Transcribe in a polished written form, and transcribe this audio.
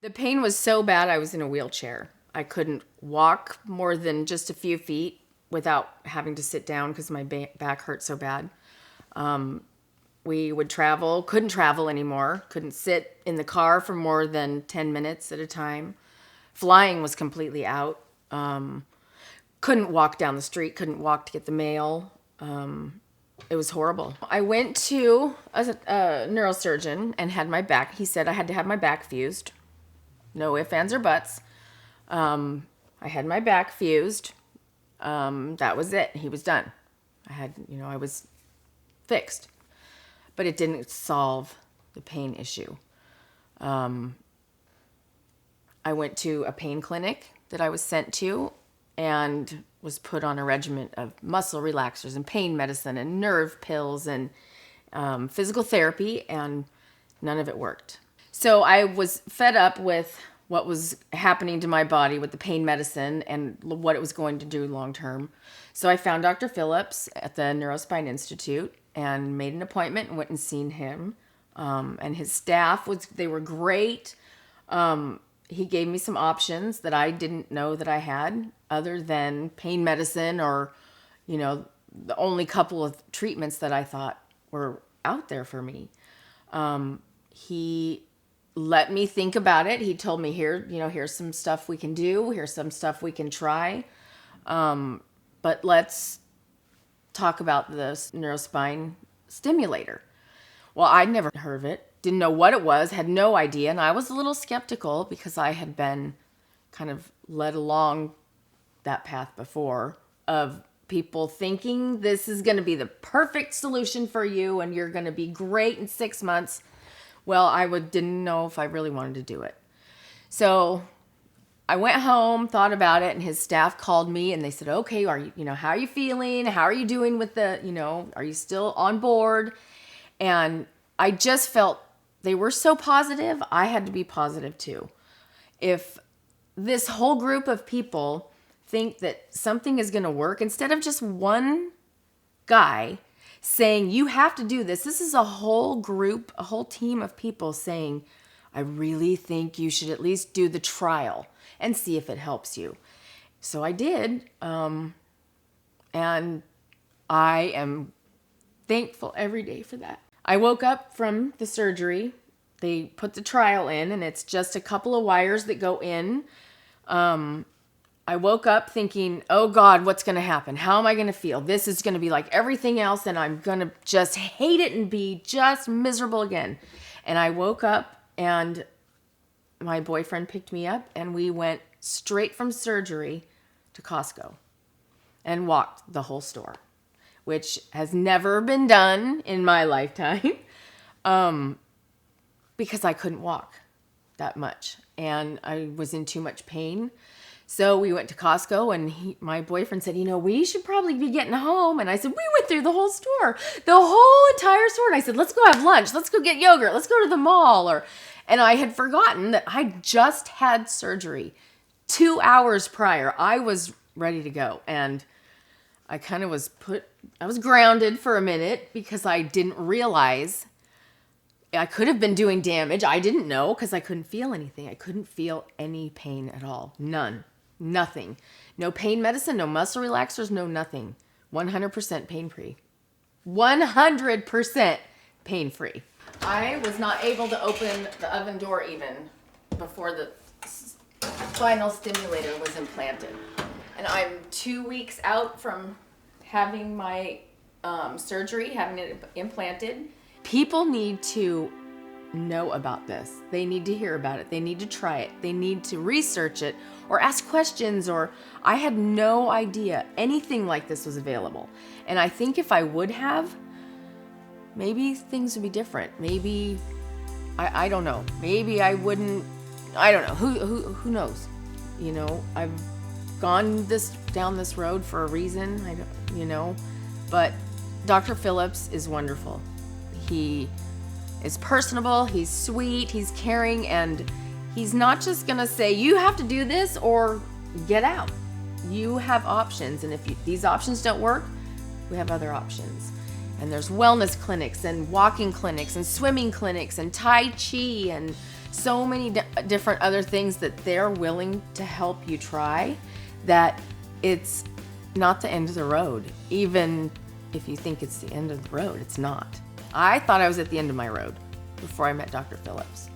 The pain was so bad I was in a wheelchair. I couldn't walk more than just a few feet without having to sit down because my back hurt so bad. We would travel, couldn't travel anymore, couldn't sit in the car for more than 10 minutes at a time. Flying was completely out. Couldn't walk down the street, couldn't walk to get the mail. It was horrible. I went to a neurosurgeon and had my back. He said I had to have my back fused. No ifs, ands, or buts. I had my back fused. That was it. He was done. I was fixed. But it didn't solve the pain issue. I went to a pain clinic that I was sent to and was put on a regimen of muscle relaxers and pain medicine and nerve pills and physical therapy, and none of it worked. So I was fed up with what was happening to my body with the pain medicine and what it was going to do long term. So I found Dr. Phillips at the NeuroSpine Institute and made an appointment and went and seen him. And his staff they were great. He gave me some options that I didn't know that I had other than pain medicine or, the only couple of treatments that I thought were out there for me. He let me think about it. He told me here's some stuff we can do. Here's some stuff we can try. But let's talk about the NeuroSpine Stimulator. Well, I'd never heard of it. Didn't know what it was, had no idea. And I was a little skeptical because I had been kind of led along that path before of people thinking this is going to be the perfect solution for you and you're going to be great in 6 months. Well, I didn't know if I really wanted to do it. So I went home, thought about it, and his staff called me and they said, okay, how are you feeling? How are you doing with are you still on board? And I just felt they were so positive, I had to be positive too. If this whole group of people think that something is going to work, instead of just one guy saying, you have to do this. This is a whole group, a whole team of people saying, I really think you should at least do the trial and see if it helps you. So I did. And I am thankful every day for that. I woke up from the surgery. They put the trial in and it's just a couple of wires that go in. I woke up thinking, oh God, what's going to happen? How am I going to feel? This is going to be like everything else and I'm going to just hate it and be just miserable again. And I woke up and my boyfriend picked me up and we went straight from surgery to Costco and walked the whole store, which has never been done in my lifetime because I couldn't walk that much and I was in too much pain. So we went to Costco and my boyfriend said, we should probably be getting home. And I said, we went through the whole store, the whole entire store. And I said, let's go have lunch. Let's go get yogurt. Let's go to the mall. And I had forgotten that I just had surgery 2 hours prior. I was ready to go. And I kind of I was grounded for a minute because I didn't realize I could have been doing damage. I didn't know because I couldn't feel anything. I couldn't feel any pain at all. None. Nothing. No pain medicine, no muscle relaxers, no nothing. 100% pain-free. 100% pain-free. I was not able to open the oven door even before the spinal stimulator was implanted. And I'm 2 weeks out from having my surgery, having it implanted. People need to know about this. They need to hear about it. They need to try it. They need to research it or ask questions. Or I had no idea anything like this was available. And I think if I would have, maybe things would be different. Maybe, I don't know. Maybe I wouldn't, I don't know. Who knows? I've gone down this road for a reason. But Dr. Phillips is wonderful. He is personable, he's sweet, he's caring, and he's not just gonna say, you have to do this or get out. You have options, and if these options don't work, we have other options. And there's wellness clinics and walking clinics and swimming clinics and Tai Chi and so many different other things that they're willing to help you try, that it's not the end of the road. Even if you think it's the end of the road, it's not. I thought I was at the end of my road before I met Dr. Phillips.